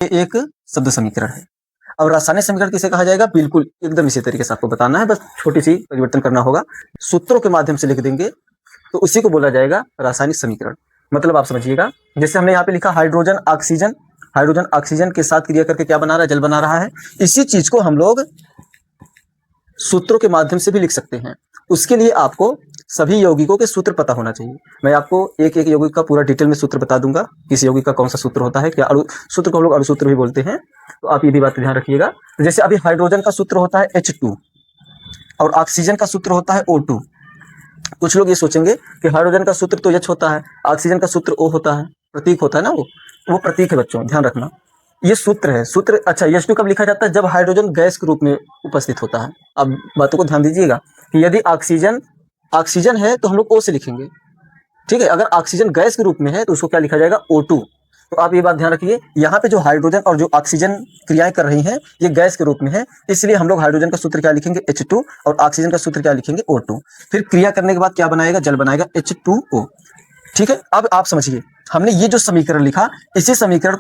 ये एक शब्द समीकरण है। अब रासायनिक समीकरण किसे कहा जाएगा? बिल्कुल एकदम इसी तरीके से आपको बताना है, बस छोटी सी परिवर्तन करना होगा, सूत्रों के माध्यम से लिख देंगे तो उसी को बोला जाएगा रासायनिक समीकरण। मतलब आप समझिएगा, जैसे हमने यहाँ पे लिखा हाइड्रोजन ऑक्सीजन, हाइड्रोजन ऑक्सीजन के साथ क्रिया करके क्या बना रहा है? जल बना रहा है। इसी चीज को हम लोग सूत्रों के माध्यम से भी लिख सकते हैं। उसके लिए आपको सभी यौगिकों के सूत्र पता होना चाहिए। मैं आपको एक एक यौगिक का पूरा डिटेल में सूत्र बता दूंगा, किस यौगिक का कौन सा सूत्र होता है, क्या अणु सूत्र को हम लोग अणुसूत्र भी बोलते हैं, तो आप ये भी बात ध्यान रखिएगा। जैसे अभी हाइड्रोजन का सूत्र होता है H2 और ऑक्सीजन का सूत्र होता है O2। कुछ लोग ये सोचेंगे कि हाइड्रोजन का सूत्र तो H होता है, ऑक्सीजन का सूत्र O होता है, प्रतीक होता है ना, वो प्रतीक है बच्चों, ध्यान रखना। ये सूत्र है, सूत्र। अच्छा, H2 कब लिखा जाता है? जब हाइड्रोजन गैस के रूप में उपस्थित होता है। अब बातों को ध्यान दीजिएगा कि यदि ऑक्सीजन है तो हम लोग O से लिखेंगे, ठीक है। अगर ऑक्सीजन गैस के रूप में है तो उसको क्या लिखा जाएगा? O2। तो आप ये बात ध्यान रखिए, यहाँ पे जो हाइड्रोजन और जो ऑक्सीजन क्रियाएं कर रही हैं ये गैस के रूप में है, इसलिए हम लोग हाइड्रोजन का सूत्र क्या लिखेंगे? H2 और ऑक्सीजन का सूत्र क्या लिखेंगे? O2। फिर क्रिया करने के बाद क्या बनाएगा? जल बनाएगा H2O। ठीक है। अब आप समझिए, हमने ये जो समीकरण लिखा, इसी समीकरण